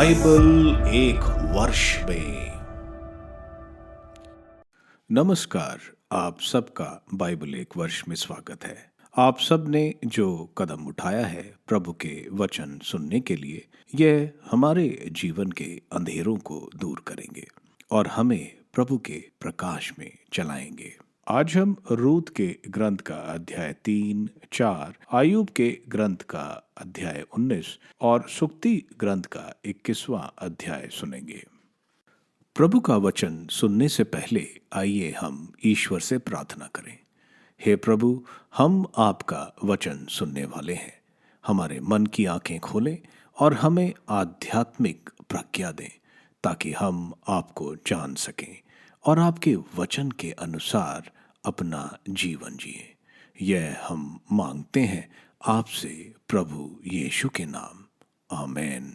Bible एक वर्ष में। नमस्कार, आप सबका बाइबल एक वर्ष में स्वागत है। आप सब ने जो कदम उठाया है प्रभु के वचन सुनने के लिए, यह हमारे जीवन के अंधेरों को दूर करेंगे और हमें प्रभु के प्रकाश में चलाएंगे। आज हम रूत के ग्रंथ का अध्याय 3, 4, आयुब के ग्रंथ का अध्याय 19 और सुक्ति ग्रंथ का 21वां अध्याय सुनेंगे। प्रभु का वचन सुनने से पहले आइए हम ईश्वर से प्रार्थना करें। हे प्रभु, हम आपका वचन सुनने वाले हैं। हमारे मन की आंखें खोलें और हमें आध्यात्मिक प्रज्ञा दें ताकि हम आपको जान सकें और आपके वचन के अनुसार अपना जीवन जिए। यह हम मांगते हैं आपसे प्रभु यीशु के नाम, आमीन।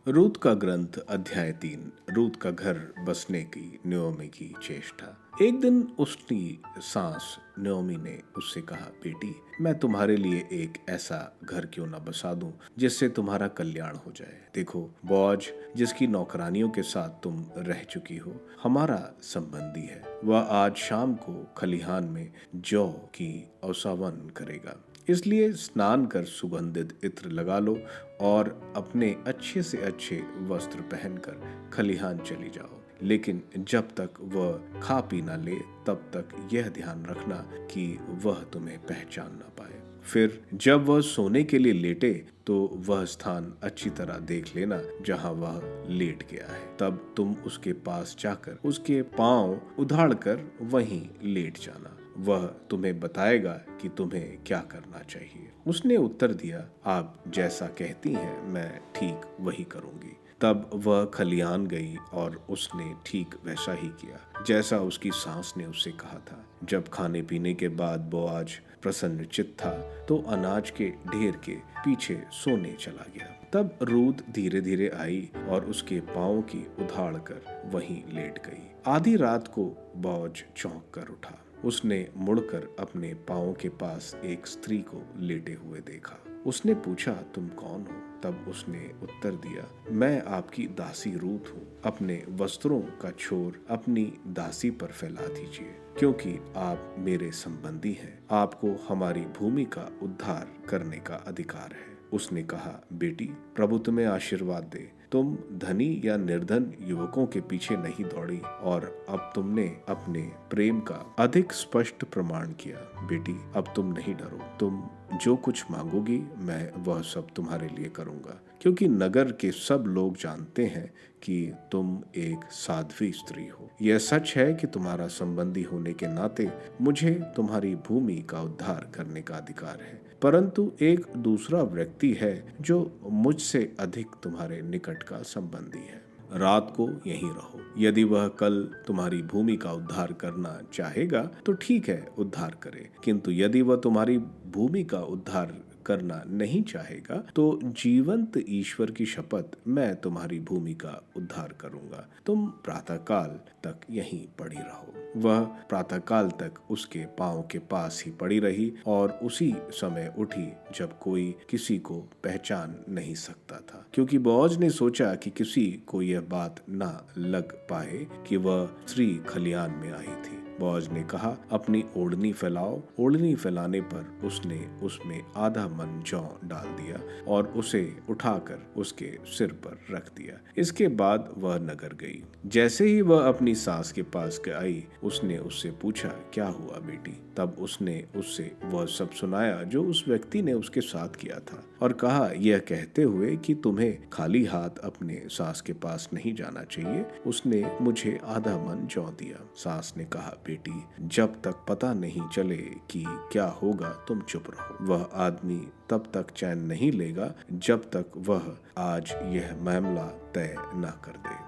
रूत का ग्रंथ अध्याय 3। रूत का घर बसने की नयोमी की चेष्टा। एक दिन उसकी सास नयोमी ने उससे कहा, बेटी, मैं तुम्हारे लिए एक ऐसा घर क्यों न बसा दूं जिससे तुम्हारा कल्याण हो जाए। देखो, बोअज जिसकी नौकरानियों के साथ तुम रह चुकी हो, हमारा संबंधी है। वह आज शाम को खलिहान में जौ की अवसावन करेगा। इसलिए स्नान कर सुगंधित इत्र लगा लो और अपने अच्छे से अच्छे वस्त्र पहनकर खलिहान चली जाओ। लेकिन जब तक वह खा पी ना ले तब तक यह ध्यान रखना कि वह तुम्हें पहचान ना पाए। फिर जब वह सोने के लिए लेटे तो वह स्थान अच्छी तरह देख लेना जहां वह लेट गया है। तब तुम उसके पास जाकर उसके पांव उधाड़कर वहीं लेट जाना। वह तुम्हें बताएगा कि तुम्हें क्या करना चाहिए। उसने उत्तर दिया, आप जैसा कहती हैं मैं ठीक वही करूंगी। तब वह खलिहान गई और उसने ठीक वैसा ही किया जैसा उसकी सास ने उससे कहा था। जब खाने पीने के बाद बोअज प्रसन्नचित्त था तो अनाज के ढेर के पीछे सोने चला गया। तब रूत धीरे धीरे आई और उसके पांव की उधाड़ कर वहीं लेट गई। आधी रात को बोअज चौंक कर उठा। उसने मुड़कर अपने पांव के पास एक स्त्री को लेटे हुए देखा। उसने पूछा, तुम कौन हो? तब उसने उत्तर दिया, मैं आपकी दासी रूत हूँ। अपने वस्त्रों का छोर अपनी दासी पर फैला दीजिए, क्योंकि आप मेरे संबंधी हैं। आपको हमारी भूमि का उद्धार करने का अधिकार है। उसने कहा, बेटी, प्रभु तुम्हें आशीर्वाद दे। तुम धनी या निर्धन युवकों के पीछे नहीं दौड़ी और अब तुमने अपने प्रेम का अधिक स्पष्ट प्रमाण किया। बेटी, अब तुम नहीं डरो। तुम जो कुछ मांगोगी मैं वह सब तुम्हारे लिए करूंगा, क्योंकि नगर के सब लोग जानते हैं कि तुम एक साध्वी स्त्री हो। यह सच है कि तुम्हारा संबंधी होने के नाते मुझे तुम्हारी भूमि का उद्धार करने का अधिकार है, परंतु एक दूसरा व्यक्ति है जो मुझसे अधिक तुम्हारे निकट का संबंधी है। रात को यहीं रहो। यदि वह कल तुम्हारी भूमि का उद्धार करना चाहेगा तो ठीक है, उद्धार करे, किंतु यदि वह तुम्हारी भूमि का उद्धार करना नहीं चाहेगा तो जीवंत ईश्वर की शपथ, मैं तुम्हारी भूमि का उद्धार करूंगा। तुम प्रातःकाल तक यहीं पड़ी रहो। वह प्रातःकाल तक उसके पांव के पास ही पड़ी रही और उसी समय उठी जब कोई किसी को पहचान नहीं सकता था, क्योंकि बोअज ने सोचा कि किसी को यह बात ना लग पाए कि वह स्त्री खलिहान में आई थी। बोअज ने कहा, अपनी ओढ़नी फैलाओ। ओढ़नी फैलाने पर उसने उसमें आधा मन जौ डाल दिया और उसे उठाकर उसके सिर पर रख दिया। इसके बाद वह नगर गई। जैसे ही वह अपनी सास के पास आई, उसने उससे पूछा, क्या हुआ बेटी? तब उसने उससे वह सब सुनाया जो उस व्यक्ति ने उसके साथ किया था और कहा, यह कहते हुए कि तुम्हें खाली हाथ अपने सास के पास नहीं जाना चाहिए, उसने मुझे आधा मन जौ दिया। सास ने कहा, बेटी, जब तक पता नहीं चले कि क्या होगा तुम चुप रहो। वह आदमी तब तक चैन नहीं लेगा जब तक वह आज यह मामला तय न कर दे।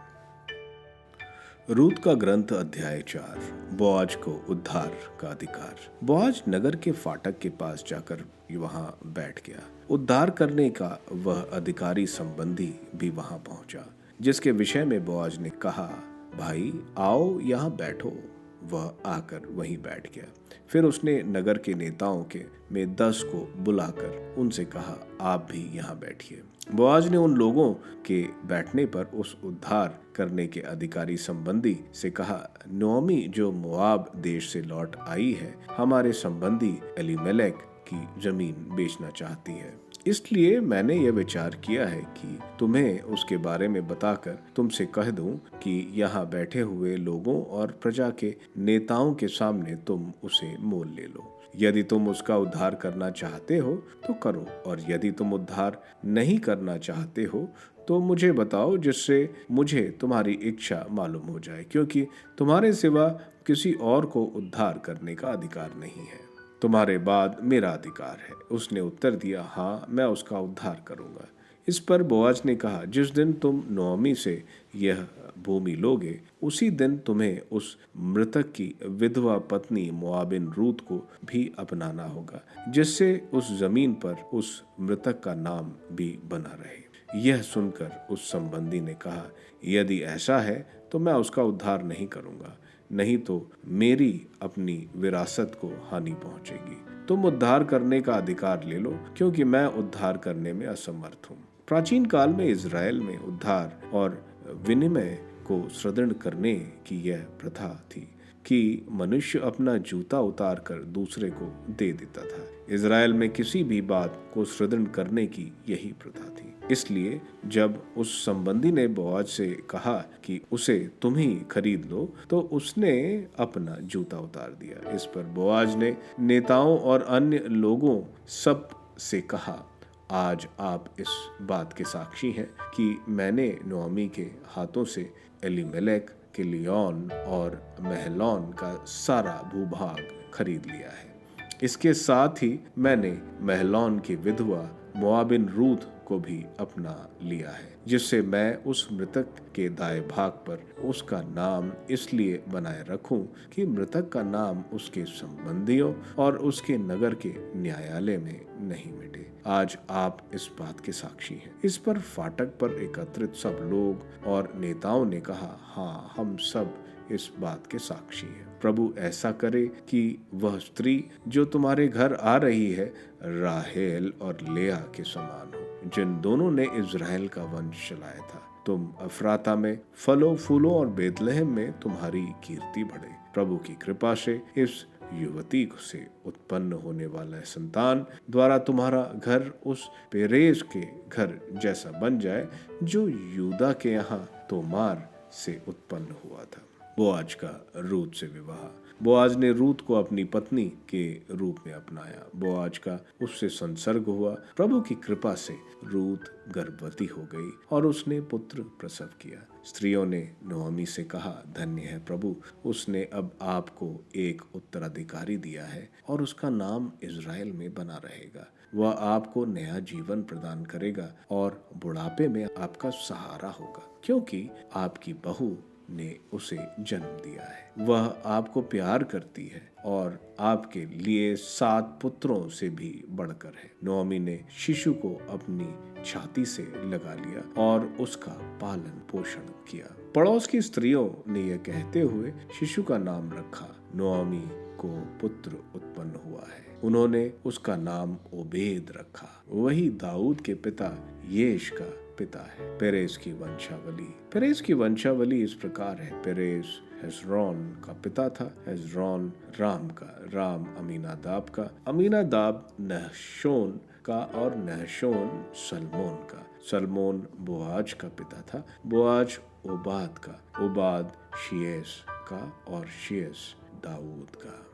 रूत का ग्रंथ अध्याय 4। बोअज को उद्धार का अधिकार। बोअज नगर के फाटक के पास जाकर वहां बैठ गया। उद्धार करने का वह अधिकारी संबंधी भी वहां पहुंचा, जिसके विषय में बोअज ने कहा, भाई आओ यहाँ बैठो। वह आकर वहीं बैठ गया। फिर उसने नगर के नेताओं के में 10 को बुलाकर उनसे कहा, आप भी यहाँ बैठिए। बोआज ने उन लोगों के बैठने पर उस उद्धार करने के अधिकारी संबंधी से कहा, नोमी जो मोआब देश से लौट आई है, हमारे संबंधी एलीमेलेक की जमीन बेचना चाहती है। इसलिए मैंने यह विचार किया है कि तुम्हें उसके बारे में बताकर तुमसे कह दूं कि यहाँ बैठे हुए लोगों और प्रजा के नेताओं के सामने तुम उसे मोल ले लो। यदि तुम उसका उद्धार करना चाहते हो तो करो, और यदि तुम उद्धार नहीं करना चाहते हो तो मुझे बताओ, जिससे मुझे तुम्हारी इच्छा मालूम हो जाए, क्योंकि तुम्हारे सिवा किसी और को उद्धार करने का अधिकार नहीं है। तुम्हारे बाद मेरा अधिकार है। उसने उत्तर दिया, हाँ, मैं उसका उद्धार करूंगा। इस पर बोआज ने कहा, जिस दिन तुम नोमी से यह भूमि लोगे, उसी दिन तुम्हें उस मृतक की विधवा पत्नी मोआबिन रूत को भी अपनाना होगा, जिससे उस जमीन पर उस मृतक का नाम भी बना रहे। यह सुनकर उस संबंधी ने कहा, यदि ऐसा है तो मैं उसका उद्धार नहीं करूंगा, नहीं तो मेरी अपनी विरासत को हानि पहुंचेगी। तुम उद्धार करने का अधिकार ले लो, क्योंकि मैं उद्धार करने में असमर्थ हूँ। प्राचीन काल में इज़राइल में उद्धार और विनिमय को सुदृढ़ करने की यह प्रथा थी कि मनुष्य अपना जूता उतार कर दूसरे को दे देता था। इज़राइल में किसी भी बात को सुदृढ़ करने की यही प्रथा थी। इसलिए जब उस संबंधी ने बोआज से कहा कि उसे तुम ही खरीद लो, तो उसने अपना जूता उतार दिया। इस पर बोआज ने नेताओं और अन्य लोगों सब से कहा, आज आप इस बात के साक्षी हैं कि मैंने नोमी के हाथों से एलीमेलेक, किलियन और महलोन का सारा भूभाग खरीद लिया है। इसके साथ ही मैंने महलोन की विधवा मोआबिन रूत को भी अपना लिया है, जिससे मैं उस मृतक के दाएं भाग पर उसका नाम इसलिए बनाए रखूं कि मृतक का नाम उसके संबंधियों और उसके नगर के न्यायालय में नहीं मिटे। आज आप इस बात के साक्षी हैं। इस पर फाटक पर एकत्रित सब लोग और नेताओं ने कहा, हाँ, हम सब इस बात के साक्षी हैं। प्रभु ऐसा करे कि वह स्त्री जो तुम्हारे घर आ रही है राहेल और लेआ के समान हो, जिन दोनों ने इज़राइल का वंश चलाया था। तुम अफराता में फलों फूलों और बेतलहम में तुम्हारी कीर्ति बढ़े। प्रभु की कृपा से इस युवती से उत्पन्न होने वाला संतान द्वारा तुम्हारा घर उस पेरेस के घर जैसा बन जाए जो यूदा के यहाँ तोमार से उत्पन्न हुआ था। बोआज का रूत से विवाह। बोआज ने रूत को अपनी पत्नी के रूप में अपनाया। बोआज का उससे संसर्ग हुआ। प्रभु की कृपा से रूत गर्भवती हो गई और उसने पुत्र प्रसव किया। स्त्रियों ने नोमी से कहा, धन्य है प्रभु, उसने अब आपको एक उत्तराधिकारी दिया है और उसका नाम इज़राइल में बना रहेगा। वह आपको नया जीवन प्रदान करेगा और बुढ़ापे में आपका सहारा होगा, क्योंकि आपकी बहू ने उसे जन्म दिया है। वह आपको प्यार करती है और आपके लिए 7 पुत्रों से भी बढ़कर है। नोमी ने शिशु को अपनी छाती से लगा लिया और उसका पालन पोषण किया। पड़ोस की स्त्रियों ने यह कहते हुए शिशु का नाम रखा, नोमी को पुत्र उत्पन्न हुआ है। उन्होंने उसका नाम ओबेद रखा। वही दाऊद के पिता येश का पिता है। पेरेस की वंशावली। पेरेस की वंशावली इस प्रकार है। पेरेस हेस्रोन का पिता था, हेस्रोन राम का, राम अमीनादाब का, अमीनादाब नहशोन का और नहशोन सलमोन का, सलमोन बोआज का पिता था, बोआज ओबाद का, ओबाद शियस का और शियस दाऊद का।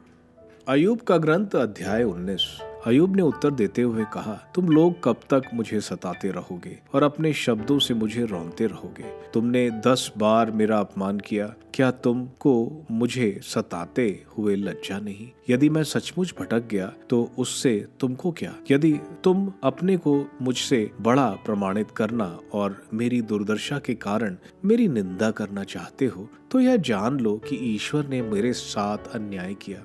अयूब का ग्रंथ अध्याय 19। अयूब ने उत्तर देते हुए कहा, तुम लोग कब तक मुझे सताते रहोगे और अपने शब्दों से मुझे रौंदते रहोगे? तुमने 10 बार मेरा अपमान किया, क्या तुमको मुझे सताते हुए लज्जा नहीं? यदि मैं सचमुच भटक गया तो उससे तुमको क्या? यदि तुम अपने को मुझसे बड़ा प्रमाणित करना और मेरी दुर्दशा के कारण मेरी निंदा करना चाहते हो, तो यह जान लो कि ईश्वर ने मेरे साथ अन्याय किया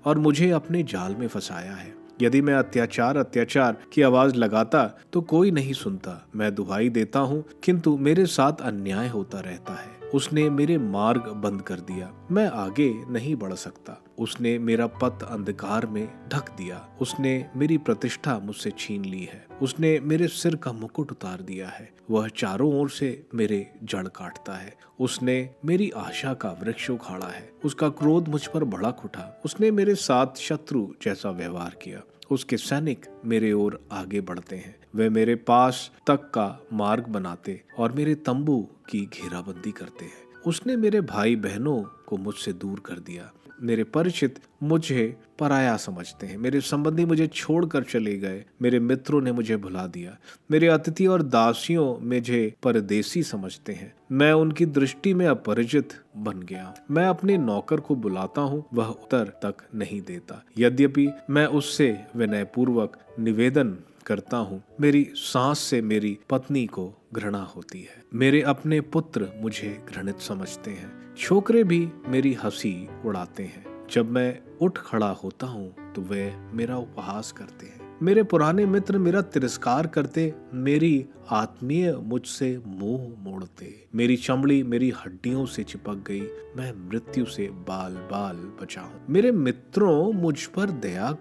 और मुझे अपने जाल में फंसाया है। यदि मैं अत्याचार की आवाज लगाता तो कोई नहीं सुनता। मैं दुहाई देता हूँ, किंतु मेरे साथ अन्याय होता रहता है। उसने मेरे मार्ग बंद कर दिया, मैं आगे नहीं बढ़ सकता। उसने मेरा पथ अंधकार में ढक दिया। उसने मेरी प्रतिष्ठा मुझसे छीन ली है। उसने मेरे सिर का मुकुट उतार दिया है। वह चारों ओर से मेरे जड़ काटता है। उसने मेरी आशा का वृक्ष उखाड़ा है। उसका क्रोध मुझ पर भड़क उठा। उसने मेरे साथ शत्रु जैसा व्यवहार किया। उसके सैनिक मेरे ओर आगे बढ़ते हैं। वे मेरे पास तक का मार्ग बनाते और मेरे तंबू की घेराबंदी करते हैं। उसने मेरे भाई बहनों को मुझसे दूर कर दिया। मेरे परिचित मुझे पराया समझते हैं। मेरे संबंधी मुझे छोड़कर चले गए। मेरे मित्रों ने मुझे भुला दिया। मेरे अतिथि और दासियों मुझे परदेसी समझते हैं। मैं उनकी दृष्टि में अपरिचित बन गया। मैं अपने नौकर को बुलाता हूँ, वह उत्तर तक नहीं देता। यद्यपि मैं उससे विनयपूर्वक निवेदन करता हूँ, मेरी सास से मेरी पत्नी को घृणा होती है। मेरे अपने पुत्र मुझे घृणित समझते हैं। छोकरे भी मेरी हंसी उड़ाते हैं। जब मैं उठ खड़ा होता हूँ तो वे मेरा उपहास करते हैं। मेरे पुराने मित्र मेरा तिरस्कार करते, मेरी आत्मीय मुझसे मुंह मोड़ते। मेरी चमड़ी मेरी हड्डियों से चिपक गई। मैं मृत्यु से बाल बाल बचाऊं। मेरे मित्रों, मुझ पर दया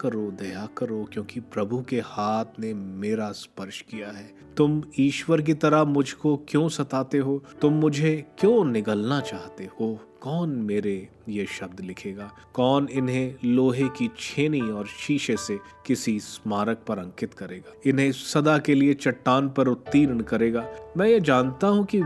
करो, क्योंकि प्रभु के हाथ ने मेरा स्पर्श किया है। तुम ईश्वर की तरह मुझको क्यों सताते हो? तुम मुझे क्यों निगलना चाहते हो? कौन मेरे ये शब्द लिखेगा? कौन इन्हें लोहे की छेनी और शीशे से किसी स्मारक पर अंकित करेगा? इन्हें सदा के लिए चट्टान पर उत्तीर्ण करेगा? मैं ये जानता हूं कि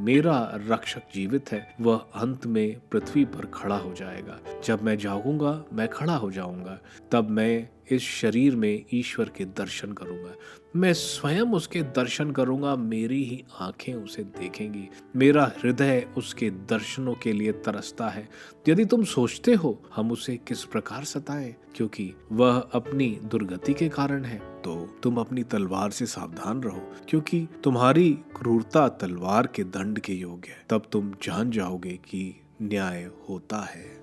मेरा रक्षक जीवित है। वह अंत में पृथ्वी पर खड़ा हो जाएगा। जब मैं जागूंगा, मैं खड़ा हो जाऊंगा। तब मैं इस शरीर में ईश्वर के दर्शन करूंगा। मैं स्वयं उसके दर्शन करूंगा। मेरी ही आंखें उसे देखेंगी। मेरा हृदय उसके दर्शनों के लिए तरसता है। यदि तुम सोचते हो हम उसे किस प्रकार सताएं, क्योंकि वह अपनी दुर्गति के कारण है, तो तुम अपनी तलवार से सावधान रहो, क्योंकि तुम्हारी क्रूरता तलवार के दंड के योग्य है। तब तुम जान जाओगे कि न्याय होता है।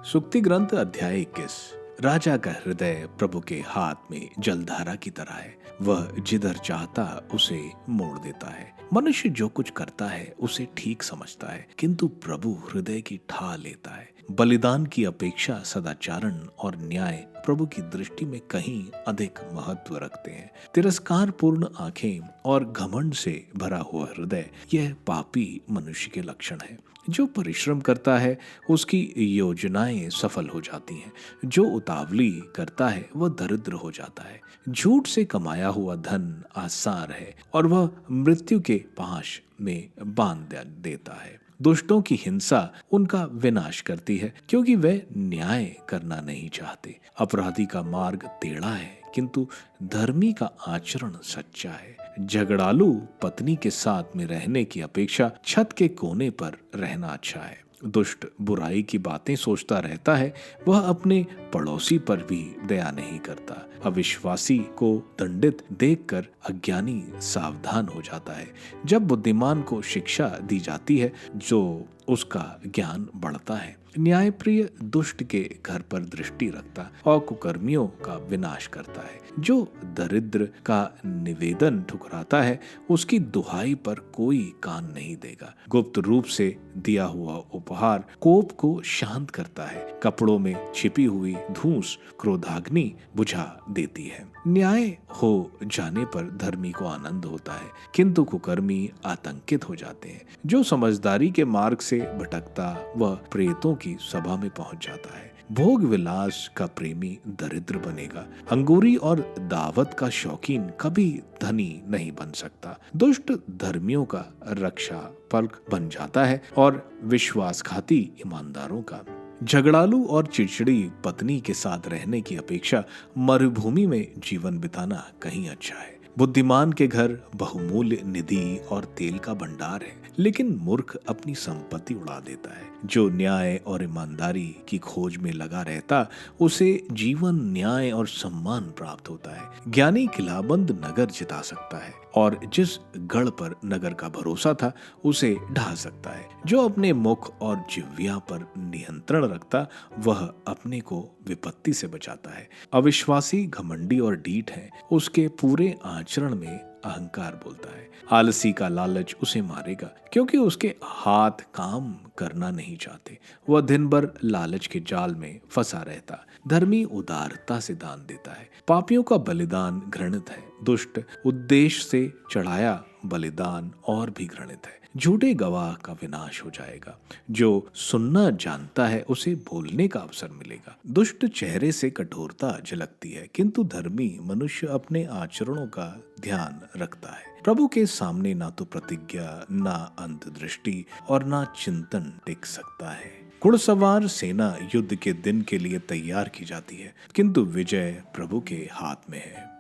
सुक्ति ग्रंथ अध्याय 21। राजा का हृदय प्रभु के हाथ में जलधारा की तरह है। वह जिधर चाहता उसे मोड़ देता है। मनुष्य जो कुछ करता है उसे ठीक समझता है, किंतु प्रभु हृदय की ठा लेता है। बलिदान की अपेक्षा सदाचारण और न्याय प्रभु की दृष्टि में कहीं अधिक महत्व रखते हैं। तिरस्कार पूर्ण आंखें और घमंड से भरा हुआ हृदय, यह पापी मनुष्य के लक्षण है। जो परिश्रम करता है उसकी योजनाएं सफल हो जाती हैं। जो उतावली करता है वह दरिद्र हो जाता है। झूठ से कमाया हुआ धन आसार है और वह मृत्यु के पाश में बांध देता है। दुष्टों की हिंसा उनका विनाश करती है, क्योंकि वे न्याय करना नहीं चाहते। अपराधी का मार्ग टेढ़ा है, किंतु धर्मी का आचरण सच्चा है। झगड़ालू पत्नी के साथ में रहने की अपेक्षा छत के कोने पर रहना अच्छा है। दुष्ट बुराई की बातें सोचता रहता है, वह अपने पड़ोसी पर भी दया नहीं करता। अविश्वासी को दंडित देखकर अज्ञानी सावधान हो जाता है। जब बुद्धिमान को शिक्षा दी जाती है, जो उसका ज्ञान बढ़ता है। न्यायप्रिय दुष्ट के घर पर दृष्टि रखता और कुकर्मियों का विनाश करता है। जो दरिद्र का निवेदन ठुकराता है, उसकी दुहाई पर कोई कान नहीं देगा। गुप्त रूप से दिया हुआ उपहार कोप को शांत करता है। कपड़ों में छिपी हुई धूस क्रोधाग्नि बुझा देती है। न्याय हो जाने पर धर्मी को आनंद होता है, किंतु कुकर्मी आतंकित हो जाते हैं। जो समझदारी के मार्ग से भटकता वह प्रेतों की सभा में पहुंच जाता है। भोग विलास का प्रेमी दरिद्र बनेगा। अंगूरी और दावत का शौकीन कभी धनी नहीं बन सकता। दुष्ट धर्मियों का रक्षा पलक बन जाता है और विश्वासघाती ईमानदारों का। झगड़ालू और चिड़चिड़ी पत्नी के साथ रहने की अपेक्षा मरुभूमि में जीवन बिताना कहीं अच्छा है। बुद्धिमान के घर बहुमूल्य निधि और तेल का भंडार है, लेकिन मूर्ख अपनी संपत्ति उड़ा देता है। जो न्याय और ईमानदारी की खोज में लगा रहता, उसे जीवन, न्याय और सम्मान प्राप्त होता है। ज्ञानी किलाबंद नगर जिता सकता है और जिस गढ़ पर नगर का भरोसा था उसे ढा सकता है। जो अपने मुख और जिह्वा पर नियंत्रण रखता, वह अपने को विपत्ति से बचाता है। अविश्वासी घमंडी और ढीठ है, उसके पूरे आचरण में अहंकार बोलता है। आलसी का लालच उसे मारेगा, क्योंकि उसके हाथ काम करना नहीं चाहते। वह दिन भर लालच के जाल में फंसा रहता। धर्मी उदारता से दान देता है। पापियों का बलिदान घृणित है। दुष्ट उद्देश्य से चढ़ाया बलिदान और भी घृणित है। झूठे गवाह का विनाश हो जाएगा। जो सुनना जानता है उसे बोलने का अवसर मिलेगा। दुष्ट चेहरे से कठोरता झलकती है, किंतु धर्मी मनुष्य अपने आचरणों का ध्यान रखता है। प्रभु के सामने ना तो प्रतिज्ञा, ना अंतर्दृष्टि और ना चिंतन टिक सकता है। घुड़सवार सेना युद्ध के दिन के लिए तैयार की जाती है, किंतु विजय प्रभु के हाथ में है।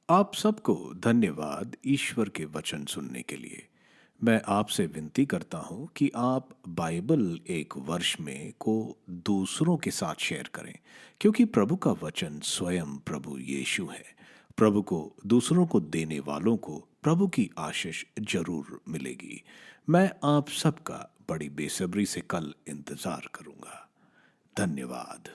आप सबको धन्यवाद ईश्वर के वचन सुनने के लिए। मैं आपसे विनती करता हूं कि आप बाइबल एक वर्ष में को दूसरों के साथ शेयर करें, क्योंकि प्रभु का वचन स्वयं प्रभु यीशु है। प्रभु को दूसरों को देने वालों को प्रभु की आशीष जरूर मिलेगी। मैं आप सबका बड़ी बेसब्री से कल इंतजार करूंगा। धन्यवाद।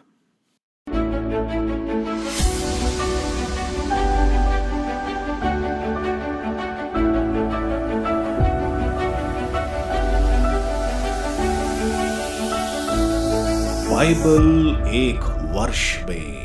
बाइबल एक वर्ष में